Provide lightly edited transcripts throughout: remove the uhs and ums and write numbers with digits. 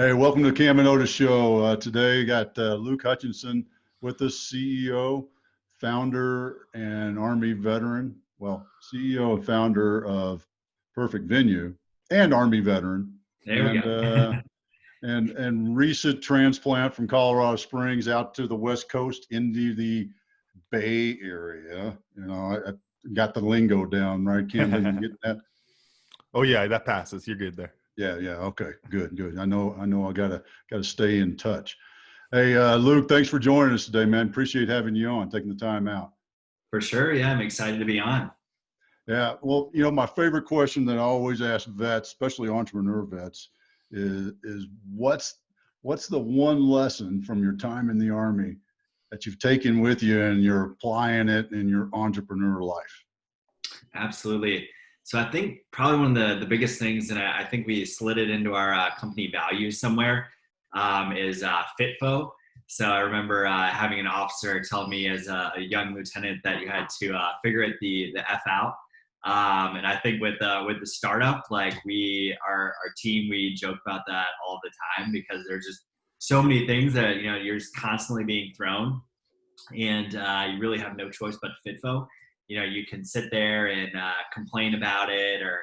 Hey, welcome to the Cam and Otis Show. Today, got Luke Hutchinson with us, CEO, founder, and Army veteran. Well, CEO and founder of Perfect Venue, and Army veteran, There we and go. recent transplant from Colorado Springs out to the West Coast into the Bay Area. I got the lingo down, right, Cam? You get that? Oh yeah, that passes. You're good there. Yeah. Okay. Good. I know. I gotta stay in touch. Hey, Luke, thanks for joining us today, man. Appreciate having you on, taking the time out. For sure. Yeah, I'm excited to be on. Yeah. Well, my favorite question that I always ask vets, especially entrepreneur vets, is what's the one lesson from your time in the Army that you've taken with you and you're applying it in your entrepreneur life? Absolutely. So I think probably one of the biggest things, and I think we slid it into our company values somewhere, is FitFo. So I remember having an officer tell me as a young lieutenant that you had to figure it the F out. And I think with the startup, like our team, we joke about that all the time because there's just so many things that you're just constantly being thrown, and you really have no choice but FitFo. You can sit there and complain about it, or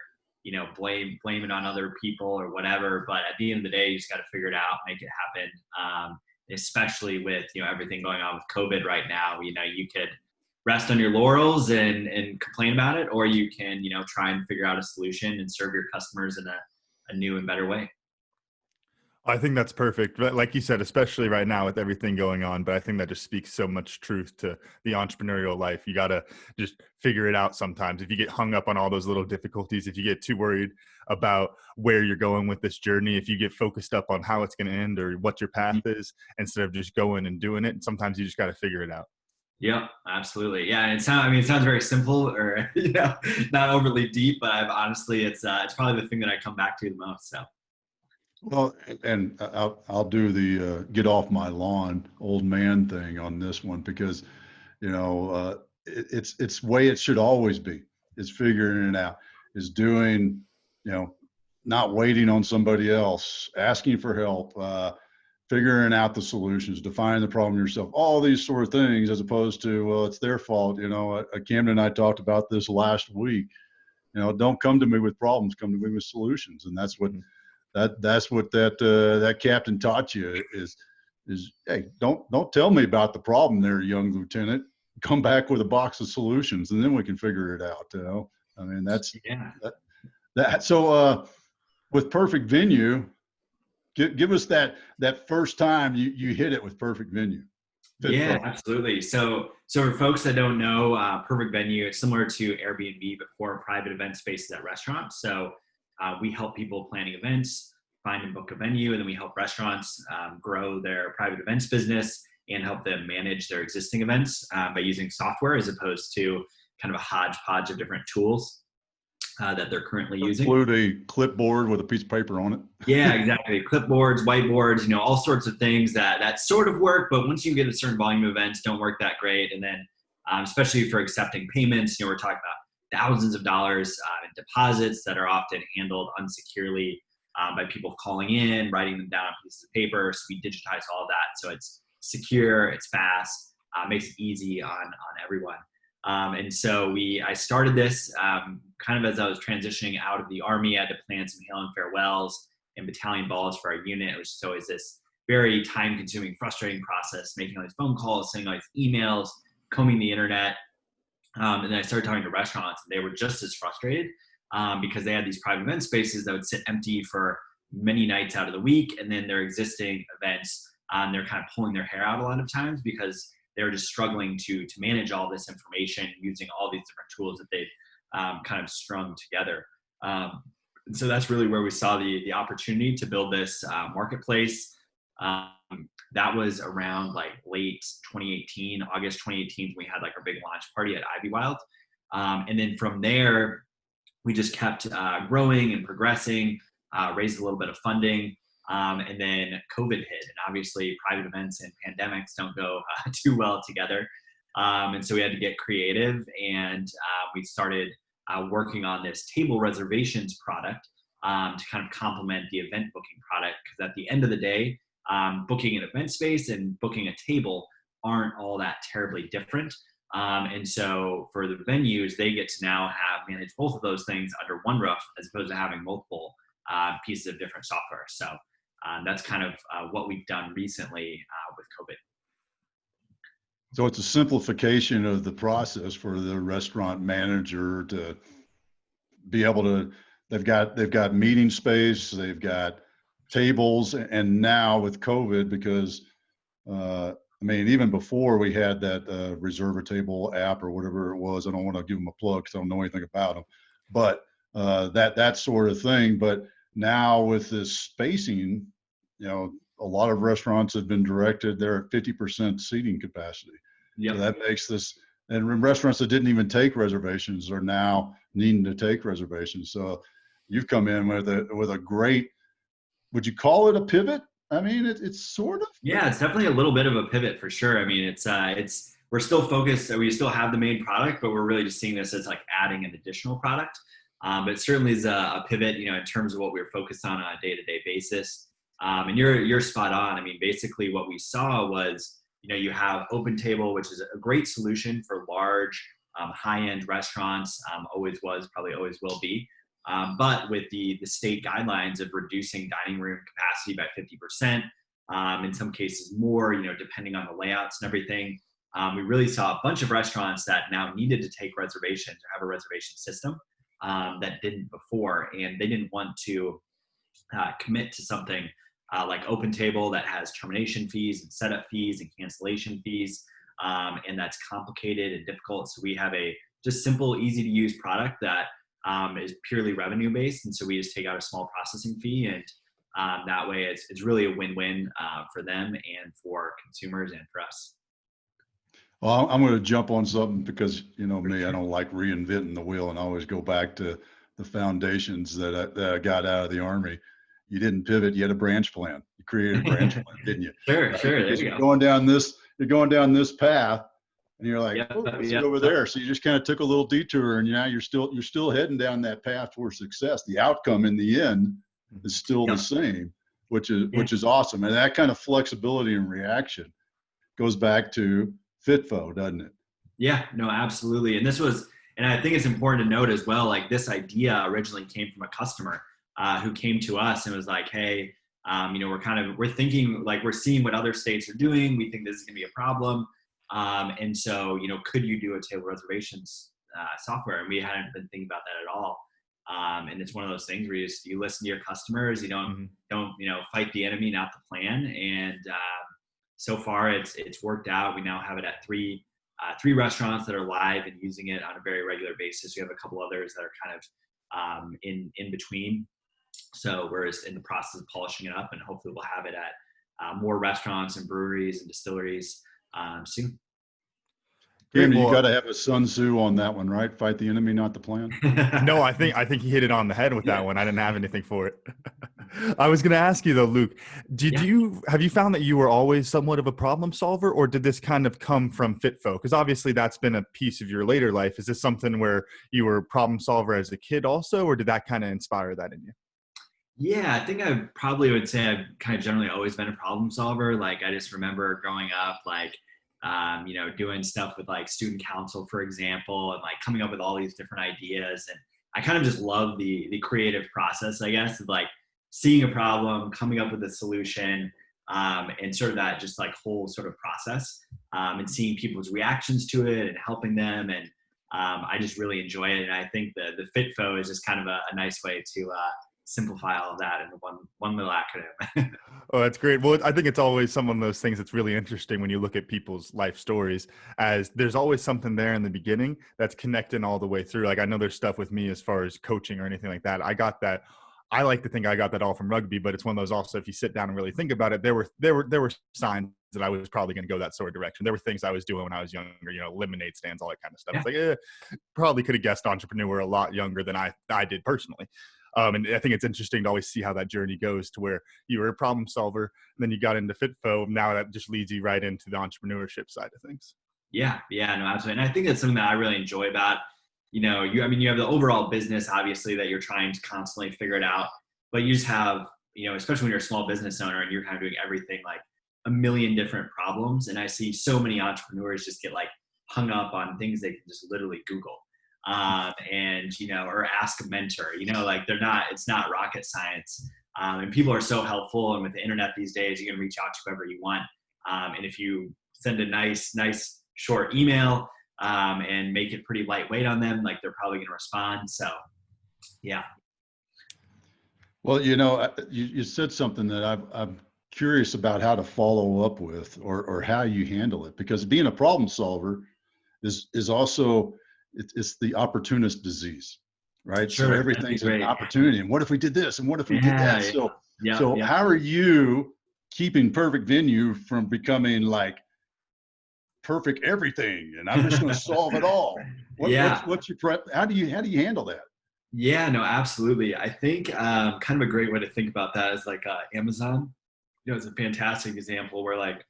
blame it on other people or whatever. But at the end of the day, you just got to figure it out, make it happen. Especially with everything going on with COVID right now, you could rest on your laurels and complain about it, or you can try and figure out a solution and serve your customers in a new and better way. I think that's perfect. Like you said, especially right now with everything going on, but I think that just speaks so much truth to the entrepreneurial life. You got to just figure it out sometimes. If you get hung up on all those little difficulties, if you get too worried about where you're going with this journey, if you get focused up on how it's going to end or what your path is, instead of just going and doing it, sometimes you just got to figure it out. Yep, absolutely. Yeah, and it sounds very simple, or not overly deep, but honestly, it's probably the thing that I come back to the most. So. Well, and I'll do the get off my lawn old man thing on this one because, it's way it should always be. It's figuring it out. Is doing, not waiting on somebody else, asking for help, figuring out the solutions, defining the problem yourself, all these sort of things, as opposed to, well, it's their fault. Camden and I talked about this last week. Don't come to me with problems, come to me with solutions. And that's what that captain taught you is hey, don't tell me about the problem there, young lieutenant. Come back with a box of solutions, and then we can figure it out. I mean, that's that. So with Perfect Venue, give us that first time you hit it with Perfect Venue. Yeah, absolutely. So for folks that don't know, Perfect Venue, it's similar to Airbnb, but for private event spaces at restaurants. So we help people planning events find and book a venue, and then we help restaurants grow their private events business and help them manage their existing events by using software as opposed to kind of a hodgepodge of different tools that they're currently using. Include a clipboard with a piece of paper on it. Yeah, exactly. Clipboards, whiteboards, all sorts of things that sort of work, but once you get a certain volume of events, don't work that great. And then especially for accepting payments, we're talking about thousands of dollars in deposits that are often handled unsecurely by people calling in, writing them down on pieces of paper. So we digitize all of that. So it's secure, it's fast, makes it easy on everyone. And so I started this kind of as I was transitioning out of the Army. I had to plan some hail and farewells and battalion balls for our unit. It was just always this very time-consuming, frustrating process, making all these phone calls, sending all these emails, combing the internet. And then I started talking to restaurants, and they were just as frustrated because they had these private event spaces that would sit empty for many nights out of the week. And then their existing events, they're kind of pulling their hair out a lot of times because they're just struggling to manage all this information using all these different tools that they've kind of strung together. And so that's really where we saw the opportunity to build this marketplace. That was around like late 2018, August 2018, we had like our big launch party at Ivy Wild. And then from there, we just kept growing and progressing, raised a little bit of funding. And then COVID hit, and obviously private events and pandemics don't go too well together. And so we had to get creative, and we started working on this table reservations product to kind of complement the event booking product. Because at the end of the day, booking an event space and booking a table aren't all that terribly different. And so for the venues, they get to now manage both of those things under one roof as opposed to having multiple pieces of different software. So that's kind of what we've done recently with COVID. So it's a simplification of the process for the restaurant manager to be able to, they've got meeting space, they've got tables, and now with COVID, because I mean, even before we had that reserve a table app or whatever it was, I don't want to give them a plug because I don't know anything about them, but that sort of thing. But now with this spacing, you know, a lot of restaurants have been directed, they're at 50% seating capacity. Yep. So that makes this, and restaurants that didn't even take reservations are now needing to take reservations. So you've come in with a great, would you call it a pivot? I mean, it's sort of. Yeah, it's definitely a little bit of a pivot for sure. I mean, it's we're still focused. We still have the main product, but we're really just seeing this as like adding an additional product. But it certainly is a pivot, you know, in terms of what we're focused on a day-to-day basis. And you're spot on. I mean, basically what we saw was, you know, you have OpenTable, which is a great solution for large, high-end restaurants. Always was, probably always will be. But with the state guidelines of reducing dining room capacity by 50%, in some cases more, you know, depending on the layouts and everything, we really saw a bunch of restaurants that now needed to take reservations or have a reservation system that didn't before, and they didn't want to commit to something like OpenTable that has termination fees and setup fees and cancellation fees, and that's complicated and difficult. So we have a just simple, easy to use product that is purely revenue based, and so we just take out a small processing fee, and that way it's really a win-win for them and for consumers and for us. Well, I'm going to jump on something because, you know me, I don't like reinventing the wheel, and I always go back to the foundations that I got out of the Army. You didn't pivot, you had a branch plan. You created a branch plan, didn't you? Sure, Right? sure. There Because you you're go. going down this path, and you're like, Yep, oh, what's it yep. over there? So you just kind of took a little detour, and now you're still heading down that path for success. The outcome in the end is still the same, which is awesome. And that kind of flexibility and reaction goes back to FitFo, doesn't it? Yeah, no, absolutely. And I think it's important to note as well, like this idea originally came from a customer who came to us and was like, hey, you know, we're thinking, like, we're seeing what other states are doing. We think this is gonna be a problem. And so, you know, could you do a table reservations software? And we hadn't been thinking about that at all. And it's one of those things where you listen to your customers, you don't, you know, fight the enemy, not the plan. And so far it's worked out. We now have it at three restaurants that are live and using it on a very regular basis. We have a couple others that are kind of in between. So we're just in the process of polishing it up, and hopefully we'll have it at more restaurants and breweries and distilleries soon. Jamie, you got to have a Sun Tzu on that one, right? Fight the enemy, not the plan. No, I think he hit it on the head with that one. I didn't have anything for it. I was going to ask you though, Luke, have you found that you were always somewhat of a problem solver, or did this kind of come from FitFo? Because obviously that's been a piece of your later life. Is this something where you were a problem solver as a kid also, or did that kind of inspire that in you? Yeah, I think I probably would say I've kind of generally always been a problem solver. Like I just remember growing up, like, you know, doing stuff with like student council, for example, and like coming up with all these different ideas. And I kind of just love the creative process, I guess, of like seeing a problem, coming up with a solution, and sort of that just like whole sort of process, and seeing people's reactions to it and helping them. And I just really enjoy it. And I think the FitFo is just kind of a nice way to simplify all of that in one little acronym. Oh, that's great. Well, I think it's always some of those things that's really interesting when you look at people's life stories, as there's always something there in the beginning that's connecting all the way through. Like I know there's stuff with me as far as coaching or anything like that. I like to think I got that all from rugby, but it's one of those also, if you sit down and really think about it, there were signs that I was probably going to go that sort of direction. There were things I was doing when I was younger, you know, lemonade stands, all that kind of stuff. Yeah. It's like, probably could have guessed entrepreneur a lot younger than I did personally. And I think it's interesting to always see how that journey goes to where you were a problem solver, and then you got into FitFo. Now that just leads you right into the entrepreneurship side of things. Yeah, no, absolutely. And I think that's something that I really enjoy about you have the overall business, obviously, that you're trying to constantly figure it out, but you just have, especially when you're a small business owner and you're kind of doing everything, like a million different problems. And I see so many entrepreneurs just get like hung up on things they can just literally Google, or ask a mentor, like it's not rocket science. And people are so helpful. And with the internet these days, you can reach out to whoever you want. And if you send a nice short email, and make it pretty lightweight on them, like they're probably going to respond. So, yeah. Well, you said something that I'm curious about how to follow up with, or how you handle it, because being a problem solver is also, it's the opportunist disease, right? Sure, So everything's an great. opportunity. And what if we did this? And what if we did that? So Yeah. how are you keeping Perfect Venue from becoming like perfect everything and I'm just going to solve it all? What's your how do you handle that? Yeah, no, absolutely. I think kind of a great way to think about that is like Amazon. It's a fantastic example where like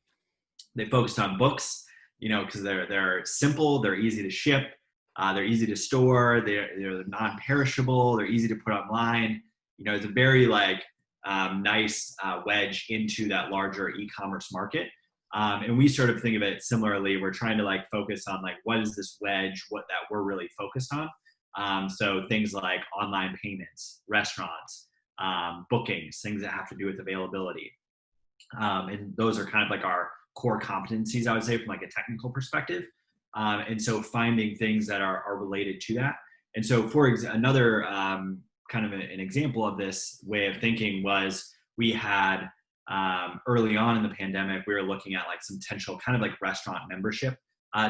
they focused on books, because they're simple, they're easy to ship, they're easy to store, they're non-perishable, they're easy to put online. It's a very like nice wedge into that larger e-commerce market. And we sort of think of it similarly. We're trying to like focus on like, what is this wedge, what that we're really focused on. So things like online payments, restaurants, bookings, things that have to do with availability. And those are kind of like our core competencies, I would say, from like a technical perspective. And so finding things that are related to that. And so another kind of an example of this way of thinking was we had early on in the pandemic, we were looking at like some potential kind of like restaurant membership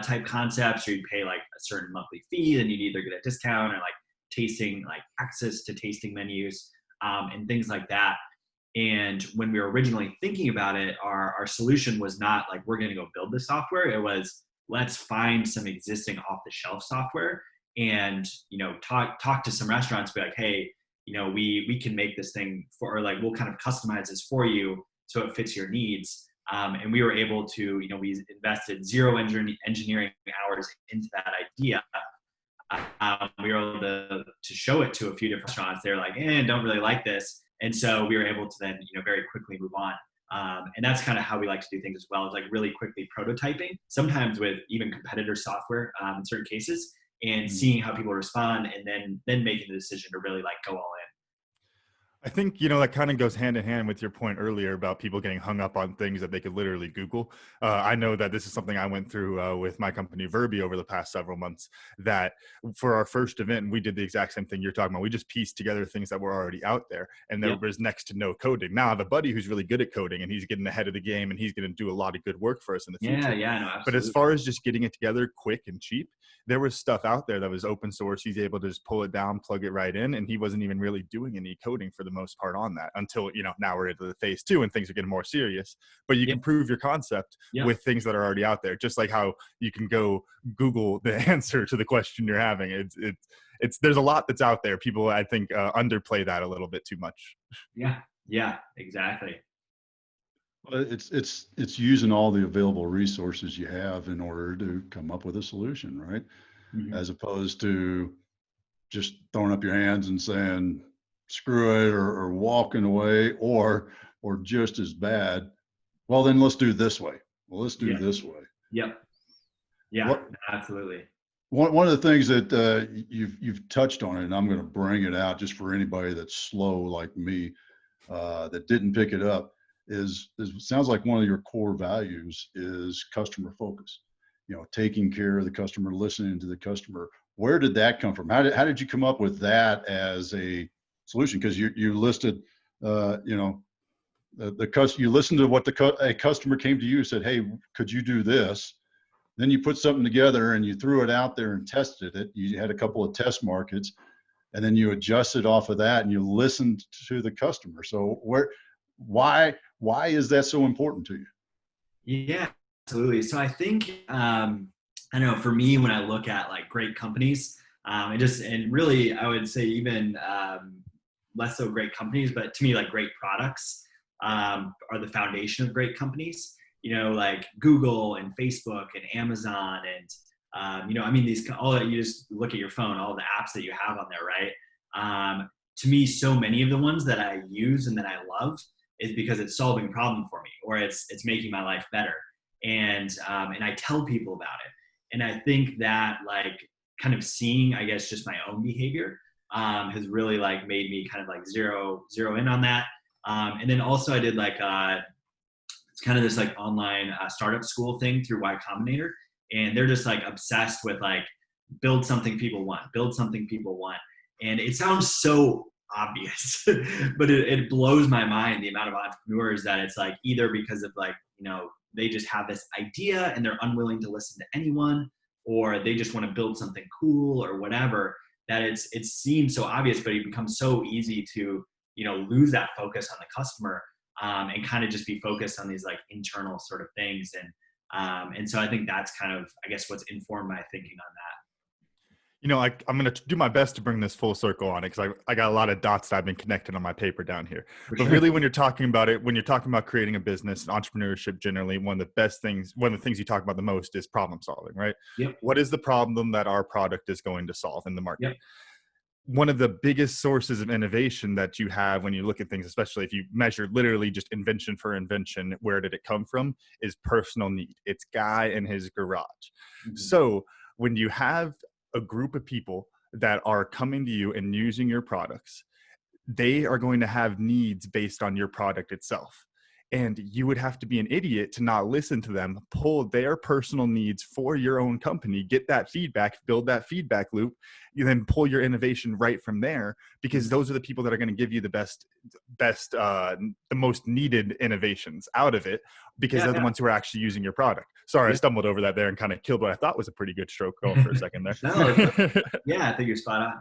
type concepts, where you'd pay like a certain monthly fee and you'd either get a discount or like tasting, like access to tasting menus, and things like that. And when we were originally thinking about it, our solution was not like, we're going to go build this software. It was, let's find some existing off the shelf software and, talk to some restaurants, be like, hey, we can make this thing or like, we'll kind of customize this for you so it fits your needs. And we were able to, we invested zero engineering hours into that idea. We were able to show it to a few different restaurants. They're like, don't really like this. And so we were able to then, very quickly move on. And that's kind of how we like to do things as well, is like really quickly prototyping, sometimes with even competitor software in certain cases, and seeing how people respond, and then making the decision to really like go all in. I think, that kind of goes hand in hand with your point earlier about people getting hung up on things that they could literally Google. I know that this is something I went through with my company Verbi over the past several months, that for our first event, we did the exact same thing you're talking about. We just pieced together things that were already out there, and there was next to no coding. Now I have a buddy who's really good at coding, and he's getting ahead of the game, and he's going to do a lot of good work for us in the future. Yeah, no, absolutely. But as far as just getting it together quick and cheap, there was stuff out there that was open source. He's able to just pull it down, plug it right in, and he wasn't even really doing any coding for the most part on that until, now we're into the phase 2 and things are getting more serious. But you can prove your concept with things that are already out there, just like how you can go Google the answer to the question you're having. It's there's a lot that's out there. People, I think, underplay that a little bit too much. Yeah, exactly. It's using all the available resources you have in order to come up with a solution, right? Mm-hmm. As opposed to just throwing up your hands and saying screw it, or walking away, or just as bad, well then let's do it this way. Well, let's do it this way. Yep. Yeah, absolutely. One of the things that you've touched on, and I'm going to bring it out just for anybody that's slow like me, that didn't pick it up, is sounds like one of your core values is customer focus. Taking care of the customer, listening to the customer. Where did that come from? How did you come up with that as a solution? Because you listed, you listened to what a customer came to you and said, hey, could you do this? Then you put something together and you threw it out there and tested it. You had a couple of test markets, and then you adjusted off of that and you listened to the customer. So why is that so important to you? Yeah, absolutely. So I think, I know for me, when I look at like great companies, and really, I would say even less so great companies, but to me, like great products are the foundation of great companies. Like Google and Facebook and Amazon and I mean, all that you just look at your phone, all the apps that you have on there, right? To me, so many of the ones that I use and that I love is because it's solving a problem for me, or it's making my life better. And I tell people about it. And I think that like kind of seeing, I guess, just my own behavior has really like made me kind of like zero in on that. And then also I did like, it's kind of this like online startup school thing through Y Combinator. And they're just like obsessed with like, build something people want. And it sounds so obvious, but it blows my mind, the amount of entrepreneurs that it's like either because of like, they just have this idea and they're unwilling to listen to anyone, or they just want to build something cool or whatever, that it seems so obvious, but it becomes so easy to, lose that focus on the customer and kind of just be focused on these like internal sort of things. And so I think that's kind of, I guess, what's informed my thinking on that. I'm going to do my best to bring this full circle on it, because I got a lot of dots that I've been connected on my paper down here. But really, when you're talking about creating a business, entrepreneurship generally, one of the things you talk about the most is problem solving, right? Yep. What is the problem that our product is going to solve in the market? Yep. One of the biggest sources of innovation that you have when you look at things, especially if you measure literally just invention for invention, where did it come from, is personal need. It's guy in his garage. Mm-hmm. So when you have a group of people that are coming to you and using your products, they are going to have needs based on your product itself. And you would have to be an idiot to not listen to them, pull their personal needs for your own company, get that feedback, build that feedback loop, you then pull your innovation right from there, because those are the people that are going to give you the the most needed innovations out of it, because they're the ones who are actually using your product. Sorry, I stumbled over that there and kind of killed what I thought was a pretty good stroke goal for a second there. I think you're spot on.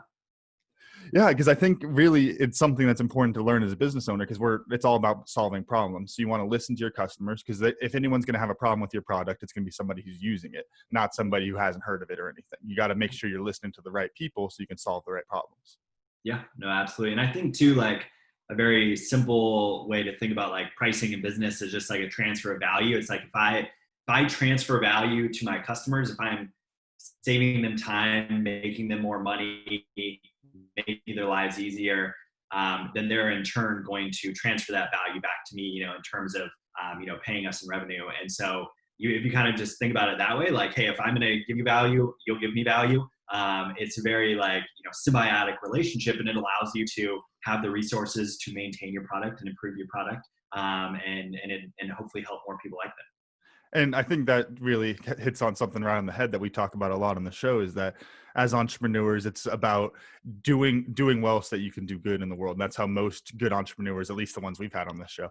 Yeah, because I think really it's something that's important to learn as a business owner, because it's all about solving problems. So you want to listen to your customers, because if anyone's going to have a problem with your product, it's going to be somebody who's using it, not somebody who hasn't heard of it or anything. You got to make sure you're listening to the right people so you can solve the right problems. Yeah, no, absolutely. And I think too, like a very simple way to think about like pricing in business is just like a transfer of value. It's like if I transfer value to my customers, if I'm saving them time, making them more money, making their lives easier, then they're in turn going to transfer that value back to me, in terms of, paying us in revenue. And so if you kind of just think about it that way, like, hey, if I'm going to give you value, you'll give me value. It's a very like, symbiotic relationship, and it allows you to have the resources to maintain your product and improve your product, and hopefully help more people like that. And I think that really hits on something right on the head that we talk about a lot on the show, is that as entrepreneurs, it's about doing well so that you can do good in the world. And that's how most good entrepreneurs, at least the ones we've had on this show,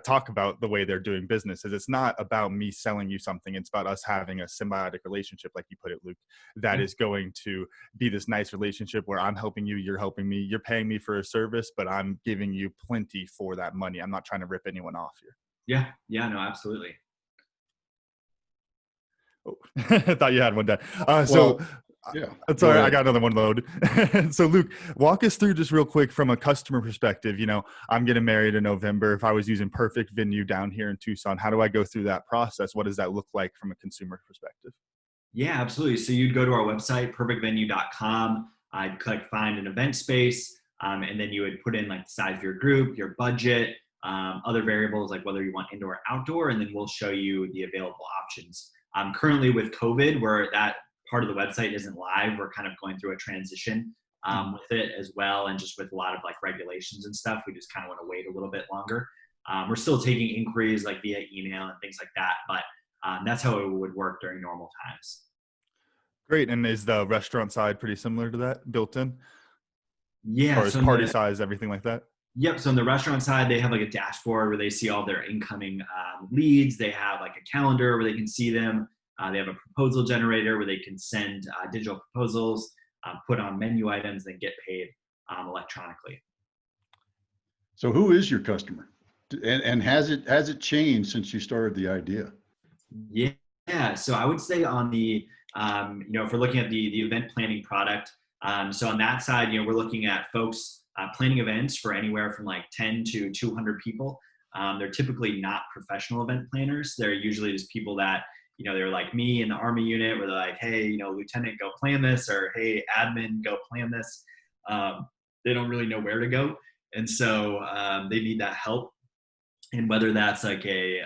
talk about the way they're doing business. Is it's not about me selling you something. It's about us having a symbiotic relationship, like you put it, Luke, that is going to be this nice relationship where I'm helping you, you're helping me, you're paying me for a service, but I'm giving you plenty for that money. I'm not trying to rip anyone off here. Yeah, no, absolutely. Oh, I thought you had one done. Yeah. Sorry, I got another one loaded. So Luke, walk us through just real quick from a customer perspective. I'm getting married in November. If I was using Perfect Venue down here in Tucson, how do I go through that process? What does that look like from a consumer perspective? Yeah, absolutely. So you'd go to our website, perfectvenue.com. I'd click find an event space. And then you would put in like the size of your group, your budget, other variables like whether you want indoor or outdoor, and then we'll show you the available options. Currently with COVID, where that part of the website isn't live, we're kind of going through a transition with it as well. And just with a lot of like regulations and stuff, we just kind of want to wait a little bit longer. We're still taking inquiries like via email and things like that, but that's how it would work during normal times. Great. And is the restaurant side pretty similar to that, built in? Yeah. Or is party size, everything like that? Yep. So on the restaurant side, they have like a dashboard where they see all their incoming leads. They have like a calendar where they can see them. They have a proposal generator where they can send digital proposals, put on menu items, and get paid electronically. So who is your customer? And has it changed since you started the idea? Yeah. So I would say on the, if we're looking at the event planning product, so on that side, we're looking at folks planning events for anywhere from like 10 to 200 people. They're typically not professional event planners. They're usually just people that, they were like me in the Army unit where they're like, hey, Lieutenant, go plan this, or hey, admin, go plan this. They don't really know where to go. And so they need that help. And whether that's like a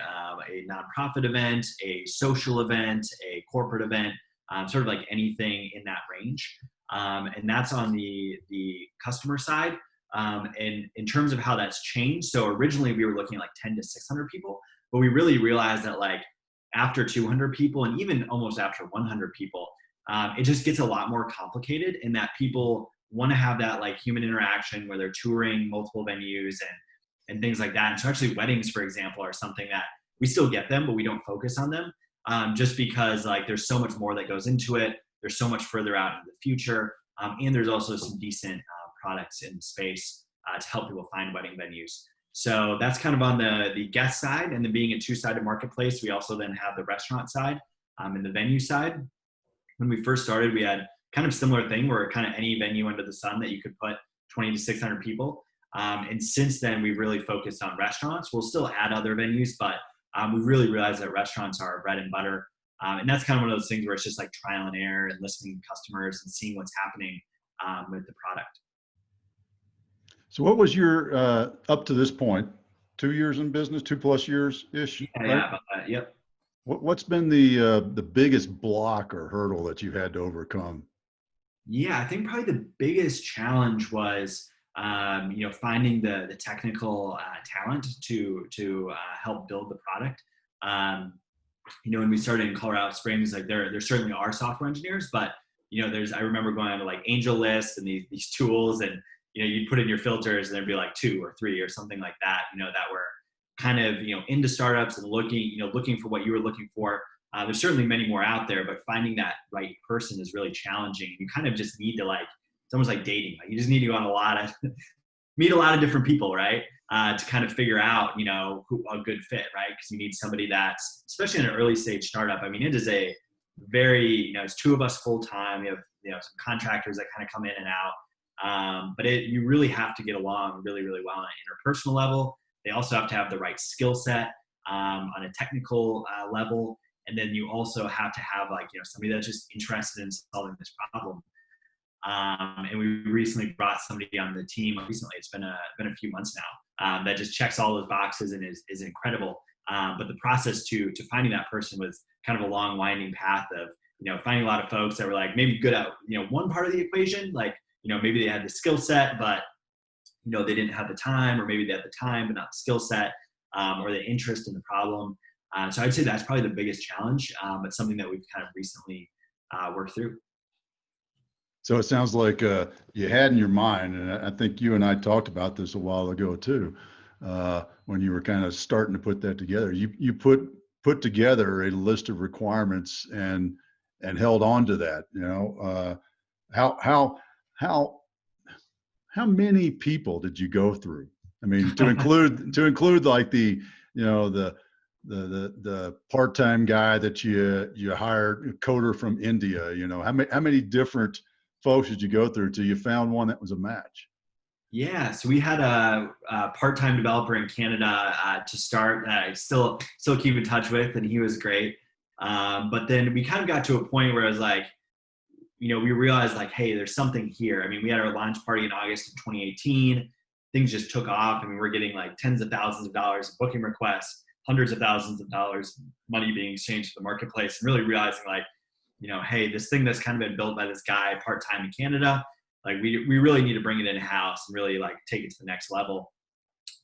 nonprofit event, a social event, a corporate event, sort of like anything in that range. And that's on the customer side. And in terms of how that's changed, so originally we were looking at like 10 to 600 people, but we really realized that like after 200 people and even almost after 100 people, it just gets a lot more complicated in that people want to have that like human interaction where they're touring multiple venues and things like that. And so actually weddings, for example, are something that we still get them, but we don't focus on them just because like there's so much more that goes into it. There's so much further out in the future. And there's also some decent products in the space to help people find wedding venues. So that's kind of on the guest side. And then being a two-sided marketplace, we also then have the restaurant side and the venue side. When we first started, we had kind of similar thing where kind of any venue under the sun that you could put 20 to 600 people. And since then, we've really focused on restaurants. We'll still add other venues, but we really realized that restaurants are our bread and butter. And that's kind of one of those things where it's just like trial and error and listening to customers and seeing what's happening with the product. So what was your, up to this point, 2 years in business, 2+ years-ish? Yeah, right? yeah, about that. Yep. What's been the biggest block or hurdle that you've had to overcome? Yeah, I think probably the biggest challenge was, finding the technical talent to help build the product. When we started in Colorado Springs, like there certainly are software engineers, but I remember going on to like AngelList and these tools, and you'd put in your filters and there'd be like 2 or 3 or something like that, that were kind of into startups and looking for what you were looking for. There's certainly many more out there, but finding that right person is really challenging. You kind of just need to it's almost like dating. Like you just need to go on meet a lot of different people, right? To kind of figure out, who a good fit, right? Because you need somebody that's, especially in an early stage startup. I mean, it is a very, it's 2 of us full time. We have, some contractors that kind of come in and out. But you really have to get along really, really well on an interpersonal level. They also have to have the right skill set on a technical level. And then you also have to have somebody that's just interested in solving this problem. And we recently brought somebody on the team. Recently, it's been a few months now that just checks all those boxes and is incredible. But the process to finding that person was kind of a long, winding path of finding a lot of folks that were like maybe good at one part of the equation, maybe they had the skill set, but they didn't have the time, or maybe they had the time but not the skill set, or the interest in the problem. So I'd say that's probably the biggest challenge, but something that we've kind of recently worked through. So it sounds like you had in your mind, and I think you and I talked about this a while ago too, when you were kind of starting to put that together. You put together a list of requirements and held on to that. How many people did you go through? I mean, to include like the part-time guy that you hired, a coder from India. How many different folks did you go through till you found one that was a match? Yeah, so we had a part-time developer in Canada to start that I still keep in touch with, and he was great. But then we kind of got to a point where I was like, we realized like, hey, there's something here. I mean, we had our launch party in August of 2018. Things just took off. I mean, we're getting like tens of thousands of dollars of booking requests, hundreds of thousands of dollars money being exchanged to the marketplace, and really realizing like, hey, this thing that's kind of been built by this guy part-time in Canada, like we really need to bring it in-house and really like take it to the next level.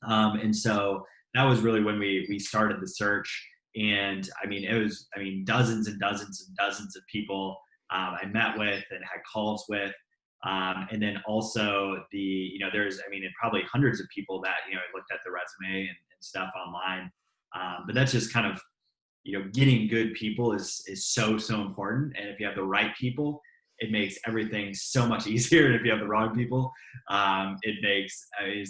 And so that was really when we started the search. And I mean, it was dozens and dozens and dozens of people I met with and had calls with. And then also there's, probably hundreds of people that, I looked at the resume and stuff online. But that's just kind of, getting good people is so important. And if you have the right people, it makes everything so much easier. And if you have the wrong people, it makes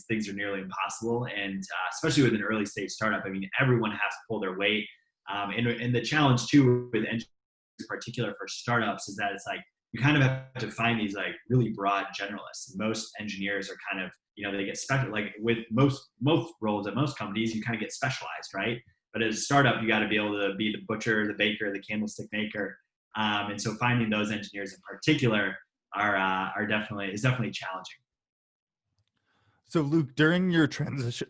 things are nearly impossible. And especially with an early stage startup, everyone has to pull their weight. And the challenge too with engineers in particular for startups is that it's like, you kind of have to find these like really broad generalists. And most engineers are kind of, they get special, like with most roles at most companies, you kind of get specialized, right? But as a startup, you got to be able to be the butcher, the baker, the candlestick maker. And so finding those engineers in particular is definitely challenging. So Luke, during your transition,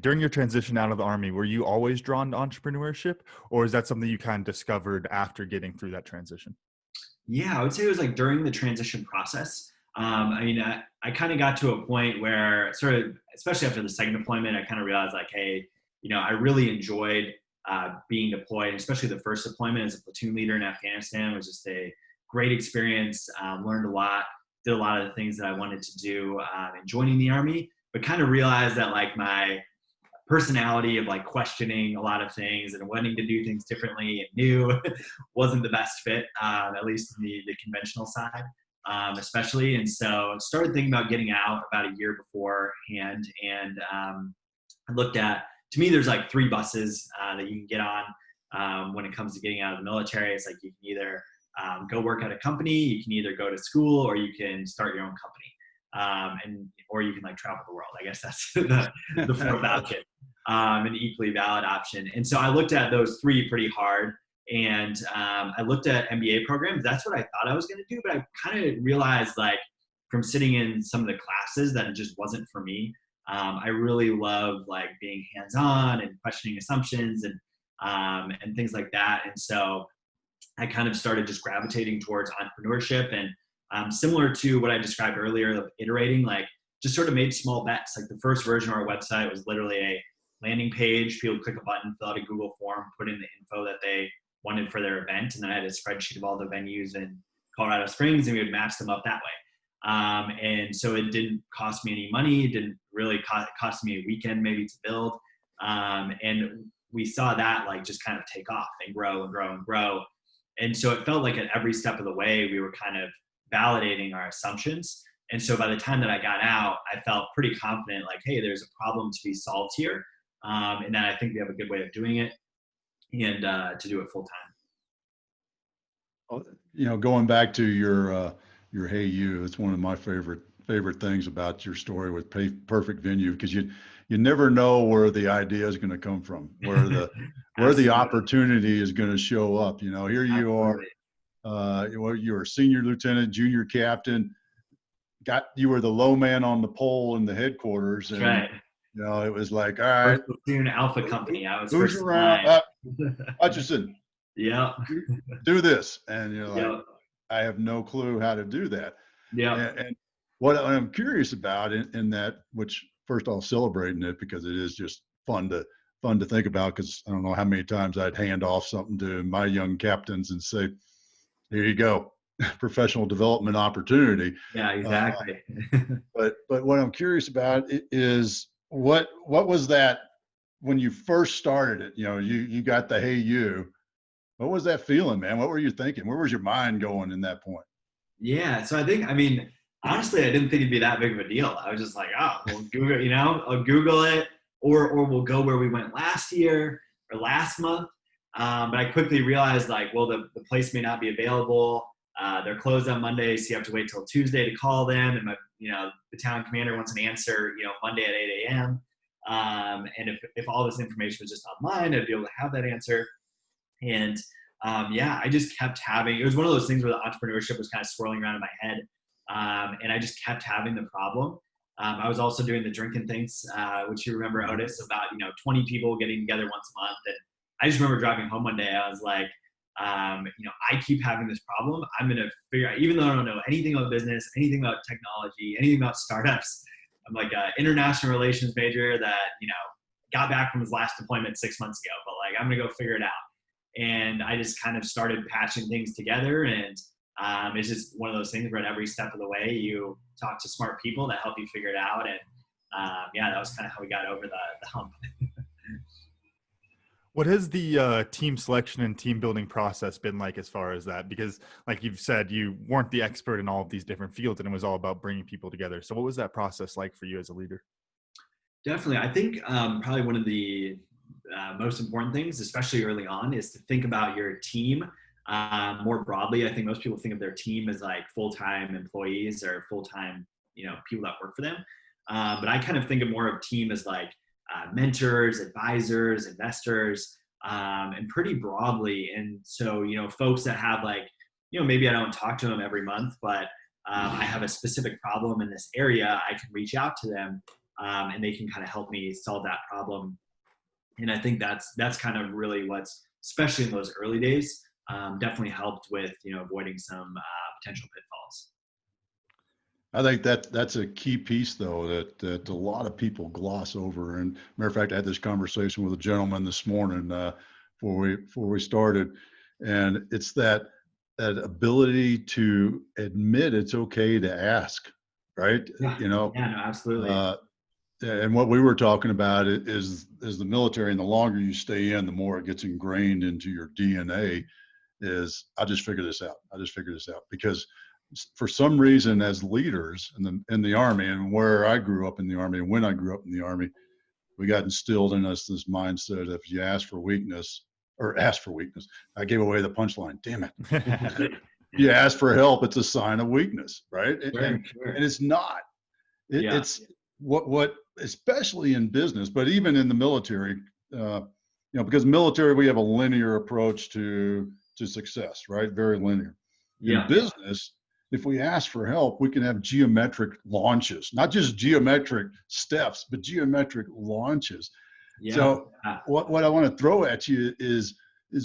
during your transition out of the Army, were you always drawn to entrepreneurship, or is that something you kind of discovered after getting through that transition? Yeah, I would say it was like during the transition process. I kind of got to a point where sort of, especially after the second deployment, I kind of realized like, hey, I really enjoyed being deployed, especially the first deployment as a platoon leader in Afghanistan. It was just a great experience, learned a lot, did a lot of the things that I wanted to do in joining the Army, but kind of realized that like my personality of like questioning a lot of things and wanting to do things differently and new wasn't the best fit, at least in the conventional side, especially. And so started thinking about getting out about a year beforehand. And I looked at, to me, there's like 3 buses that you can get on when it comes to getting out of the military. It's like you can either go work at a company, you can either go to school, or you can start your own company. Or you can like travel the world. I guess that's the fourth option, an equally valid option. And so I looked at those 3 pretty hard, and I looked at MBA programs. That's what I thought I was going to do, but I kind of realized like from sitting in some of the classes that it just wasn't for me. I really love like being hands-on and questioning assumptions and things like that. And so I kind of started just gravitating towards entrepreneurship, and similar to what I described earlier of iterating, like just sort of made small bets. Like the first version of our website was literally a landing page. People would click a button, fill out a Google form, put in the info that they wanted for their event. And then I had a spreadsheet of all the venues in Colorado Springs, and we would match them up that way. And so it didn't cost me any money. It didn't really cost me a weekend maybe to build. And we saw that like just kind of take off and grow and grow and grow. And so it felt like at every step of the way, we were kind of validating our assumptions. And so by the time that I got out, I felt pretty confident, like, hey, there's a problem to be solved here. And that I think we have a good way of doing it, and to do it full time. Going back to your Hey You, it's one of my favorite things about your story with Perfect Venue, because you never know where the idea is going to come from, where the opportunity is going to show up. Here you are, you're a senior lieutenant, junior captain, you were the low man on the pole in the headquarters, and right. It was like, all right, first platoon Alpha Company. I was who's first around? Hutchinson, yeah, do this, and you're like, yep. I have no clue how to do that. Yeah. And what I'm curious about in that, which first I'll celebrate in it because it is just fun to think about, because I don't know how many times I'd hand off something to my young captains and say, here you go, professional development opportunity. Yeah, exactly. But what I'm curious about is what was that when you first started it? You got the Hey You. What was that feeling, man? What were you thinking? Where was your mind going in that point? Yeah. So honestly, I didn't think it'd be that big of a deal. I was just like, oh, we'll Google, I'll Google it, or we'll go where we went last year or last month. But I quickly realized like, well, the place may not be available. They're closed on Monday, so you have to wait till Tuesday to call them. And the battalion commander wants an answer, Monday at 8 a.m. And if all this information was just online, I'd be able to have that answer. And I just kept having, it was one of those things where the entrepreneurship was kind of swirling around in my head. And I just kept having the problem. I was also doing the drinking things, which you remember, Otis, about, 20 people getting together once a month. And I just remember driving home one day, I was like, I keep having this problem. I'm going to figure out, even though I don't know anything about business, anything about technology, anything about startups, I'm like an international relations major that, got back from his last deployment 6 months ago, but like, I'm going to go figure it out. And I just kind of started patching things together. And it's just one of those things where at every step of the way, you talk to smart people that help you figure it out. And that was kind of how we got over the hump. What has the team selection and team building process been like as far as that? Because like you've said, you weren't the expert in all of these different fields, and it was all about bringing people together. So what was that process like for you as a leader? Definitely. I think probably one of the most important things, especially early on, is to think about your team more broadly. I think most people think of their team as like full-time employees or full-time, people that work for them. But I kind of think of more of team as like mentors, advisors, investors, and pretty broadly. And so, folks that have like, maybe I don't talk to them every month, but I have a specific problem in this area, I can reach out to them, and they can kind of help me solve that problem. And I think that's kind of really what's, especially in those early days, definitely helped with, avoiding some potential pitfalls. I think that's a key piece, though, that a lot of people gloss over. And matter of fact, I had this conversation with a gentleman this morning before we started, and it's that ability to admit it's okay to ask, right? Yeah, no, absolutely. And what we were talking about is the military, and the longer you stay in, the more it gets ingrained into your DNA. Is I just figured this out. Because for some reason, as leaders in the Army, and where I grew up in the Army, and when I grew up in the Army, we got instilled in us this mindset of if you ask for weakness, I gave away the punchline. Damn it. You ask for help, it's a sign of weakness, right? Sure. And it's not. It's what especially in business, but even in the military, because military, we have a linear approach to success, right? Very linear. In business, if we ask for help, we can have geometric launches, not just geometric steps, but geometric launches. Yeah. So what I want to throw at you is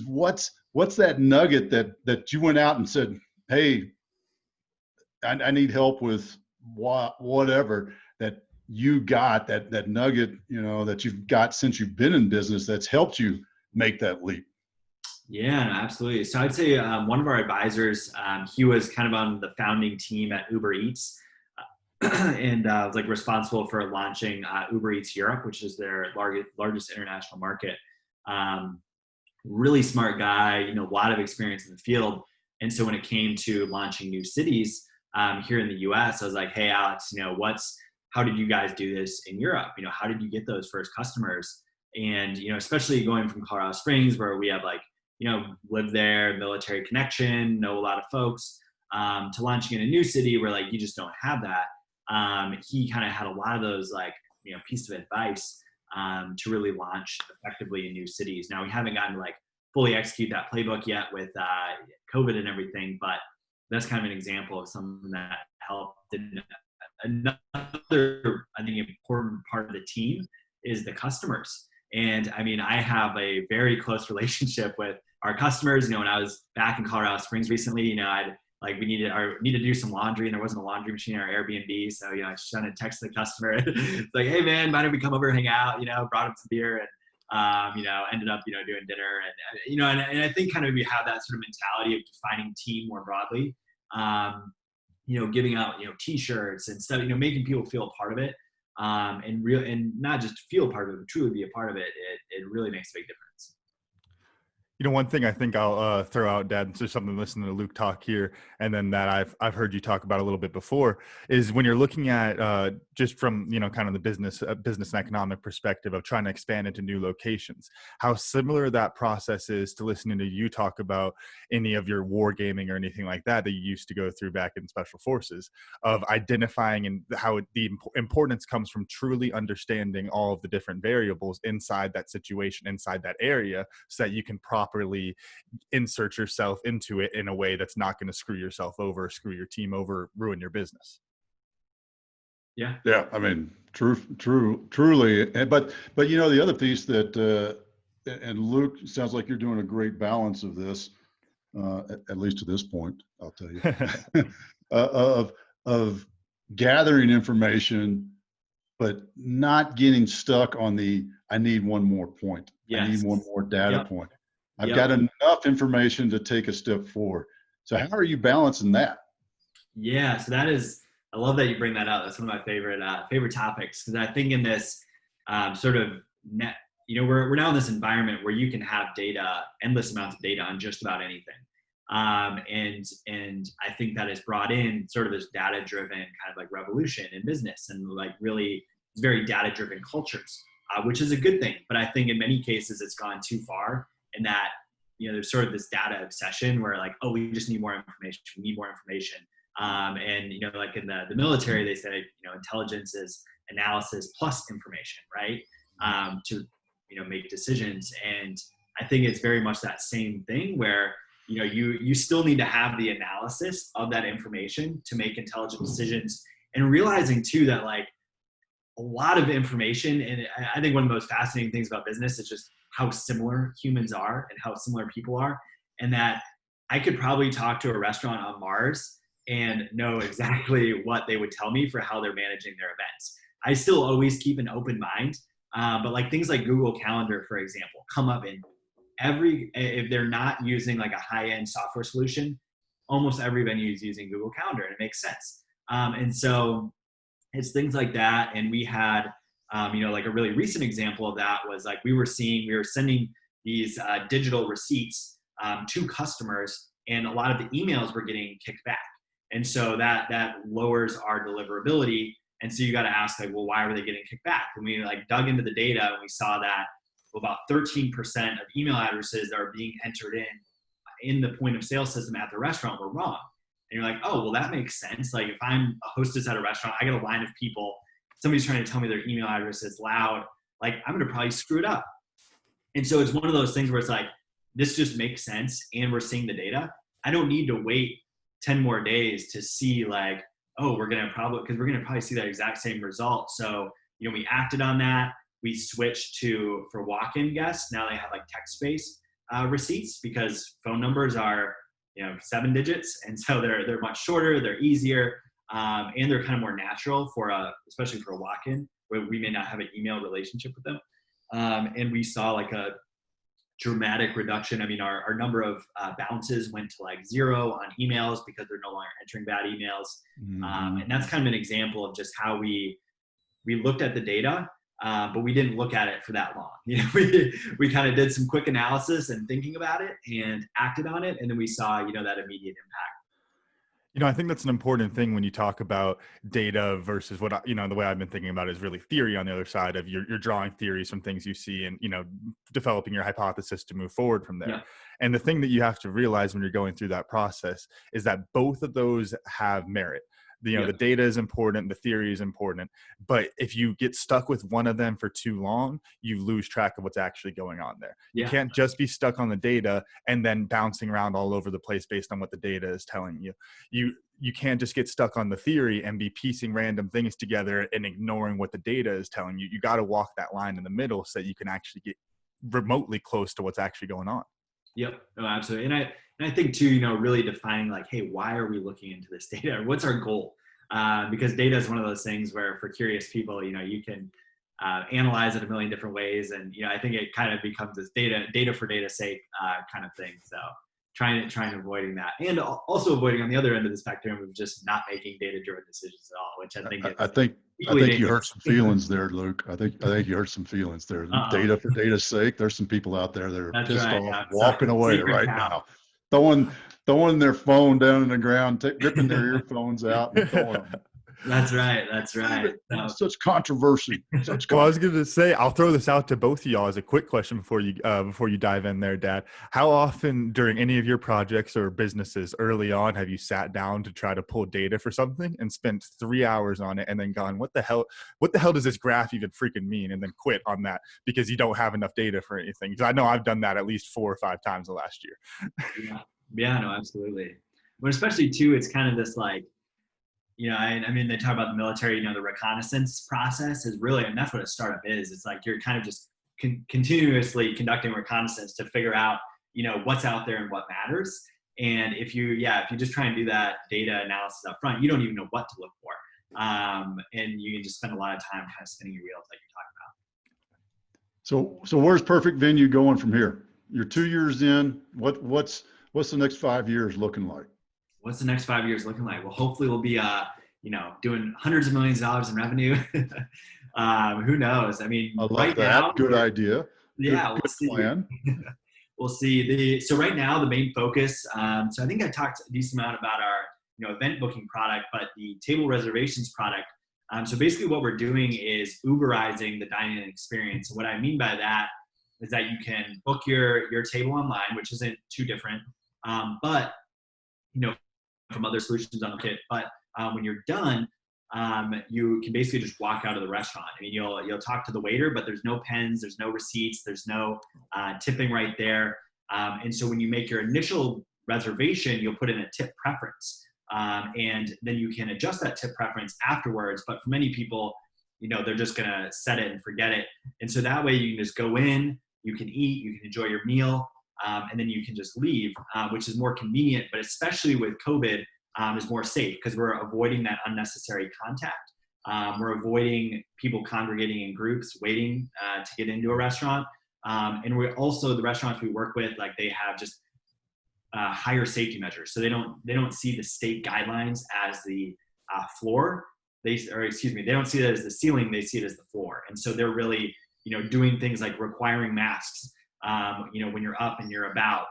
what's that nugget that you went out and said, hey, I need help with whatever, that you got, that nugget, that you've got since you've been in business that's helped you make that leap. Yeah, no, absolutely. So I'd say one of our advisors, he was kind of on the founding team at Uber Eats, and was like responsible for launching Uber Eats Europe, which is their largest international market. Really smart guy, a lot of experience in the field. And so when it came to launching new cities here in the US, I was like, hey, Alex, how did you guys do this in Europe? How did you get those first customers? And, especially going from Colorado Springs, where we have live there, military connection, know a lot of folks, to launching in a new city where you just don't have that. He kind of had a lot of those pieces of advice to really launch effectively in new cities. Now we haven't gotten to fully execute that playbook yet with COVID and everything, but that's kind of an example of something that helped. Another, I think, important part of the team is the customers. And I have a very close relationship with our customers. When I was back in Colorado Springs recently, we needed to do some laundry, and there wasn't a laundry machine in our Airbnb. So, I just sent a text to the customer. It's like, hey man, why don't we come over and hang out? Brought him some beer, and ended up, doing dinner. And I think kind of we have that sort of mentality of defining team more broadly. Giving out, t-shirts and stuff, making people feel a part of it. And not just feel a part of it, but truly be a part of it. It really makes a big difference. One thing I think I'll throw out, Dad, just something listening to Luke talk here, and then that I've heard you talk about a little bit before, is when you're looking at just from kind of the business and economic perspective of trying to expand into new locations, how similar that process is to listening to you talk about any of your wargaming or anything like that you used to go through back in Special Forces, of identifying and how the importance comes from truly understanding all of the different variables inside that situation, inside that area, so that you can properly insert yourself into it in a way that's not going to screw yourself over, screw your team over, ruin your business. Yeah. Truly. But the other piece that, and Luke, sounds like you're doing a great balance of this, at least to this point, I'll tell you, of gathering information, but not getting stuck on I need one more point. Yes. I need one more data point. I've got enough information to take a step forward. So how are you balancing that? Yeah, so I love that you bring that up. That's one of my favorite topics, because I think in this sort of net, we're now in this environment where you can have data, endless amounts of data on just about anything. And I think that has brought in sort of this data-driven kind of revolution in business, and really very data-driven cultures, which is a good thing. But I think in many cases it's gone too far. And that, there's sort of this data obsession where we just need more information. We need more information. And, in the military, they say, intelligence is analysis plus information, right? to, make decisions. And I think it's very much that same thing where, you still need to have the analysis of that information to make intelligent decisions, and realizing too that like a lot of information, and I think one of the most fascinating things about business is just how similar humans are and how similar people are, and that I could probably talk to a restaurant on Mars and know exactly what they would tell me for how they're managing their events. I still always keep an open mind, but like things like Google Calendar, for example, come up in if they're not using like a high-end software solution, almost every venue is using Google Calendar, and it makes sense. And so it's things like that. And we had, like a really recent example of that was like we were sending these digital receipts to customers, and a lot of the emails were getting kicked back. And so that lowers our deliverability. And so you got to ask like, well, why were they getting kicked back? And we like dug into the data, and we saw that about 13% of email addresses that are being entered in the point of sale system at the restaurant were wrong. And you're like, oh, well, that makes sense. Like if I'm a hostess at a restaurant, I get a line of people, somebody's trying to tell me their email address is loud, like I'm going to probably screw it up. And so it's one of those things where it's like, this just makes sense, and we're seeing the data. I don't need to wait 10 more days to see like, oh, we're going to probably see that exact same result. So, we acted on that. We switched for walk-in guests. Now they have like text-based receipts, because phone numbers are, 7 digits. And so they're much shorter, they're easier, and they're kind of more natural especially for a walk-in where we may not have an email relationship with them. And we saw like a dramatic reduction. I mean, our number of bounces went to like 0 on emails because they're no longer entering bad emails. Mm-hmm. And that's kind of an example of just how we looked at the data, but we didn't look at it for that long. We kind of did some quick analysis and thinking about it and acted on it. And then we saw, that immediate impact. I think that's an important thing when you talk about data versus what, the way I've been thinking about it is really theory on the other side of you're drawing theories from things you see and, developing your hypothesis to move forward from there. Yeah. And the thing that you have to realize when you're going through that process is that both of those have merit. The data is important, the theory is important, but if you get stuck with one of them for too long, you lose track of what's actually going on there. You can't just be stuck on the data and then bouncing around all over the place based on what the data is telling you. You can't just get stuck on the theory and be piecing random things together and ignoring what the data is telling you. You got to walk that line in the middle so that you can actually get remotely close to what's actually going on. Yep. No, absolutely. And I think too, really defining like, hey, why are we looking into this data? What's our goal? Because data is one of those things where for curious people, you can analyze it a million different ways. And, I think it kind of becomes this data for data's sake kind of thing. So trying avoiding that, and also avoiding on the other end of the spectrum of just not making data-driven decisions at all, which I think I think you hurt some feelings there, Luke. I think you hurt some feelings there. Data for data's sake. There's some people out there that are pissed off, walking away right now, throwing their phone down on the ground, ripping their earphones out, and throwing them. That's right. Such controversy. Well, I was going to say, I'll throw this out to both of y'all as a quick question before you dive in there, Dad. How often during any of your projects or businesses early on have you sat down to try to pull data for something and spent 3 hours on it and then gone, what the hell does this graph even freaking mean? And then quit on that because you don't have enough data for anything? Because I know I've done that at least 4 or 5 times the last year. Yeah, no, absolutely. But especially too, it's kind of this like, I mean, they talk about the military, the reconnaissance process is really, and that's what a startup is. It's like you're kind of just continuously conducting reconnaissance to figure out, what's out there and what matters. And if you just try and do that data analysis up front, you don't even know what to look for. And you can just spend a lot of time kind of spinning your wheels like you're talking about. So where's Perfect Venue going from here? You're 2 years in. What's the next 5 years looking like? What's the next 5 years looking like? Well, hopefully we'll be, doing hundreds of millions of dollars in revenue. Who knows? I mean, I love that. Now, good idea. Yeah, good plan. We'll see. So right now the main focus. So I think I talked a decent amount about our, event booking product, but the table reservations product. So basically what we're doing is Uberizing the dining experience. And what I mean by that is that you can book your table online, which isn't too different, but from other solutions on the kit. But when you're done, you can basically just walk out of the restaurant. I mean, you'll talk to the waiter, but there's no pens, there's no receipts, there's no tipping right there. And so when you make your initial reservation, you'll put in a tip preference. And then you can adjust that tip preference afterwards. But for many people, they're just going to set it and forget it. And so that way you can just go in, you can eat, you can enjoy your meal, and then you can just leave, which is more convenient, but especially with COVID, is more safe because we're avoiding that unnecessary contact. We're avoiding people congregating in groups, waiting to get into a restaurant. And we're also, the restaurants we work with, like they have just higher safety measures. So they don't see the state guidelines as the floor. They don't see that as the ceiling. They see it as the floor. And so they're really, doing things like requiring masks, when you're up and you're about,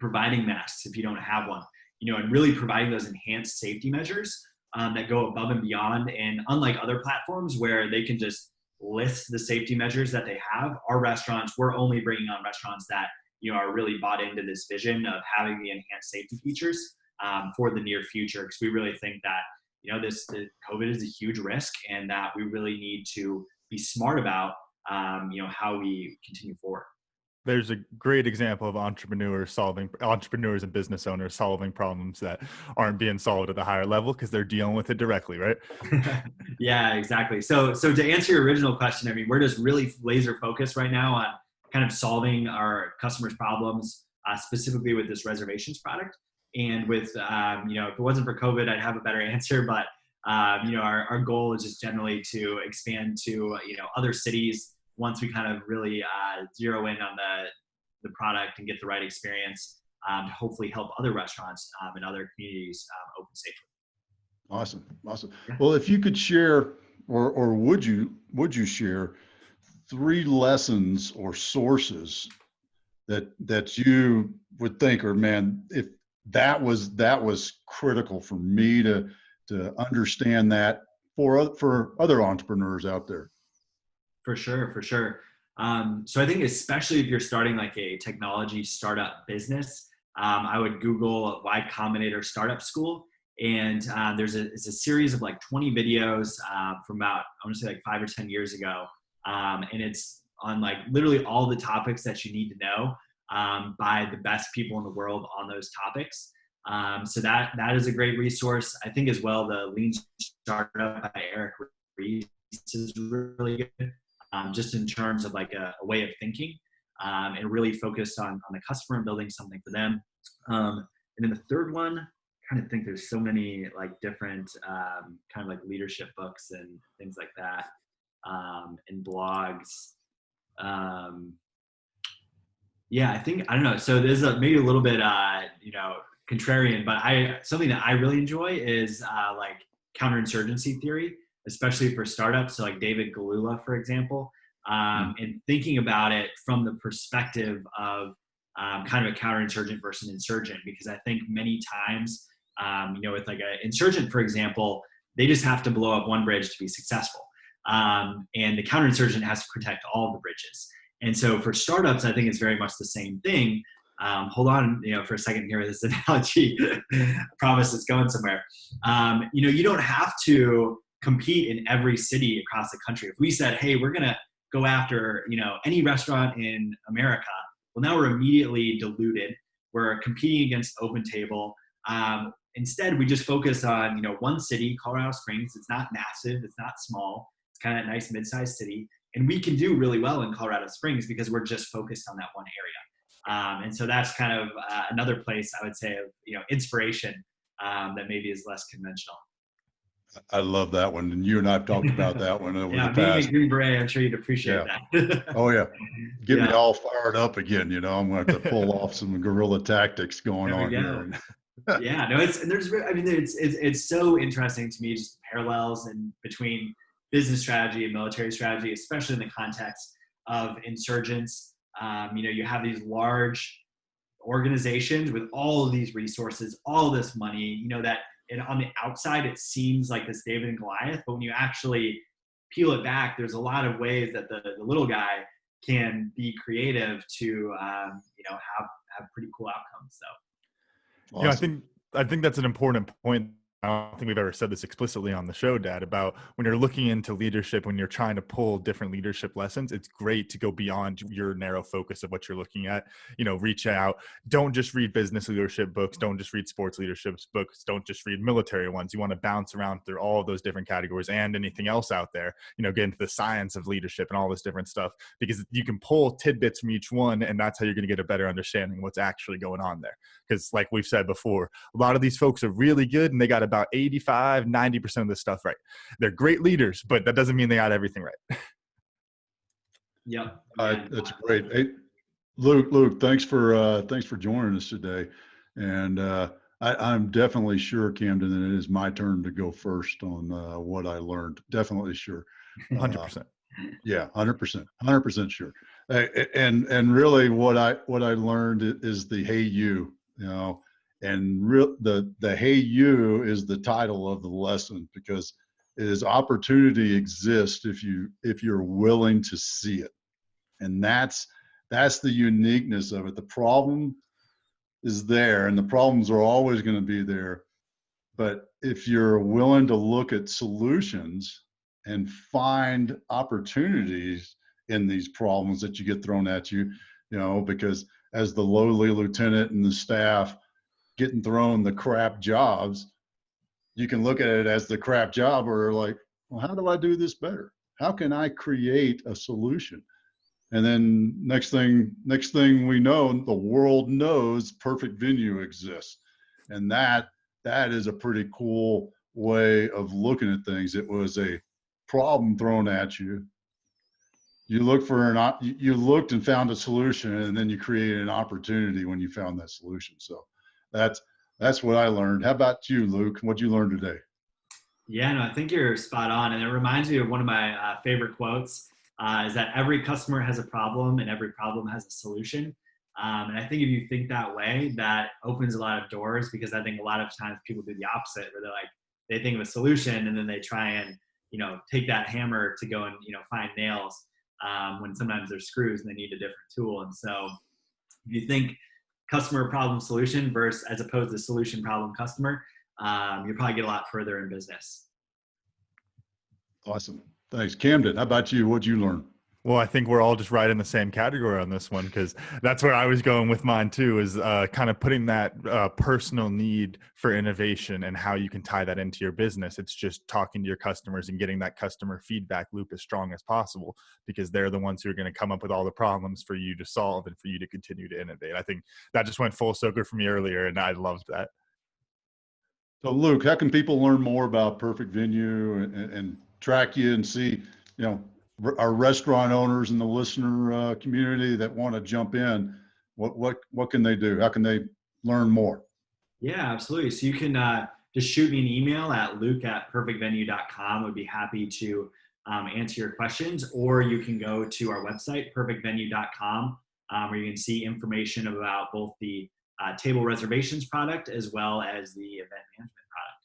providing masks if you don't have one, and really providing those enhanced safety measures that go above and beyond. And unlike other platforms where they can just list the safety measures that they have, our restaurants, we're only bringing on restaurants that are really bought into this vision of having the enhanced safety features for the near future, because we really think that the COVID is a huge risk, and that we really need to be smart about how we continue forward. There's a great example of entrepreneurs and business owners solving problems that aren't being solved at the higher level because they're dealing with it directly, right? Yeah, exactly. So to answer your original question, I mean, we're just really laser focused right now on kind of solving our customers' problems, specifically with this reservations product. And with, if it wasn't for COVID, I'd have a better answer. But, our goal is just generally to expand to, other cities once we kind of really zero in on the product and get the right experience, to hopefully help other restaurants and other communities open safely. Awesome. Yeah. Well, if you could share, or would you share 3 lessons or sources that you would think, or man, if that was critical for me to understand that for other entrepreneurs out there? For sure. So I think especially if you're starting like a technology startup business, I would Google Y Combinator Startup School. And it's a series of like 20 videos from about, I want to say like 5 or 10 years ago. And it's on like literally all the topics that you need to know by the best people in the world on those topics. So that is a great resource. I think as well, the Lean Startup by Eric Ries is really good, just in terms of like a way of thinking, and really focused on the customer and building something for them. And then the third one, I kind of think there's so many like different kind of like leadership books and things like that, and blogs. Yeah, I don't know. So there's maybe a little bit, contrarian, but something that I really enjoy is like counterinsurgency theory, especially for startups. So like David Galula, for example, and thinking about it from the perspective of kind of a counterinsurgent versus an insurgent, because I think many times, with like an insurgent, for example, they just have to blow up one bridge to be successful. And the counterinsurgent has to protect all the bridges. And so for startups, I think it's very much the same thing. Hold on, for a second here with this analogy. I promise it's going somewhere. You don't have to compete in every city across the country. If we said, hey, we're going to go after, any restaurant in America, well, now we're immediately diluted. We're competing against OpenTable. Instead, we just focus on, one city, Colorado Springs. It's not massive. It's not small. It's kind of a nice mid-sized city. And we can do really well in Colorado Springs because we're just focused on that one area. And so that's kind of another place I would say of, inspiration that maybe is less conventional. I love that one. And you and I have talked about that one over yeah, the past. Being a Green Beret, I'm sure you'd appreciate that. Oh yeah. Get me all fired up again. I'm going to have to pull off some guerrilla tactics going on here. Yeah, no, it's so interesting to me, just the parallels and between business strategy and military strategy, especially in the context of insurgents. You have these large organizations with all of these resources, all this money, that on the outside, it seems like this David and Goliath, but when you actually peel it back, there's a lot of ways that the little guy can be creative to, have pretty cool outcomes. So. Awesome. I think that's an important point. I don't think we've ever said this explicitly on the show, Dad, about when you're looking into leadership, when you're trying to pull different leadership lessons, it's great to go beyond your narrow focus of what you're looking at. Reach out. Don't just read business leadership books. Don't just read sports leadership books. Don't just read military ones. You want to bounce around through all of those different categories and anything else out there, get into the science of leadership and all this different stuff, because you can pull tidbits from each one, and that's how you're going to get a better understanding of what's actually going on there. Because like we've said before, a lot of these folks are really good and they got about 85-90% of this stuff right. They're great leaders, but that doesn't mean they got everything right. Yep. That's great. Hey, Luke, thanks for joining us today. And I'm definitely sure, Camden, that it is my turn to go first on what I learned. Definitely sure. 100%. Yeah, 100% sure. And really what I learned is the hey you, and the hey you is the title of the lesson, because it is opportunity exists if you're willing to see it. And that's the uniqueness of it. The problem is there, and the problems are always going to be there. But if you're willing to look at solutions and find opportunities in these problems that you get thrown at you, because as the lowly lieutenant and the staff getting thrown the crap jobs, you can look at it as the crap job, or like, well, how do I do this better? How can I create a solution? And then next thing we know, the world knows Perfect Venue exists. And that is a pretty cool way of looking at things. It was a problem thrown at you. You looked and found a solution, and then you created an opportunity when you found that solution. So that's what I learned. How about you, Luke? What'd you learn today? Yeah, no, I think you're spot on. And it reminds me of one of my favorite quotes, is that every customer has a problem and every problem has a solution. And I think if you think that way, that opens a lot of doors, because I think a lot of times people do the opposite, where they think of a solution and then they try and, take that hammer to go and, find nails, when sometimes there's screws and they need a different tool. And so if you think customer problem solution versus as opposed to solution problem customer, you'll probably get a lot further in business. Awesome. Thanks. Camden, how about you? What'd you learn? Well, I think we're all just right in the same category on this one, because that's where I was going with mine too, is kind of putting that personal need for innovation and how you can tie that into your business. It's just talking to your customers and getting that customer feedback loop as strong as possible, because they're the ones who are going to come up with all the problems for you to solve and for you to continue to innovate. I think that just went full circle for me earlier, and I loved that. So Luke, how can people learn more about Perfect Venue and track you and see, our restaurant owners and the listener community that want to jump in? What can they do? How can they learn more? Yeah, absolutely. So you can just shoot me an email at luke@perfectvenue.com. I'd be happy to answer your questions, or you can go to our website, perfectvenue.com, where you can see information about both the table reservations product as well as the event management product.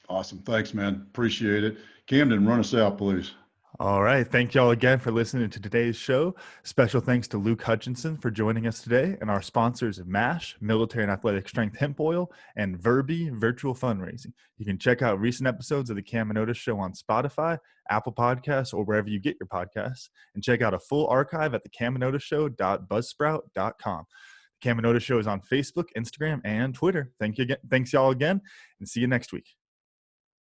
Awesome. Thanks, man. Appreciate it. Camden, run us out, please. All right. Thank y'all again for listening to today's show. Special thanks to Luke Hutchinson for joining us today, and our sponsors, MASH, Military and Athletic Strength Hemp Oil, and Verbi Virtual Fundraising. You can check out recent episodes of The Cam and Otis Show on Spotify, Apple Podcasts, or wherever you get your podcasts, and check out a full archive at thecamandotusshow.buzzsprout.com. The Cam and Otis Show is on Facebook, Instagram, and Twitter. Thanks y'all again, and see you next week.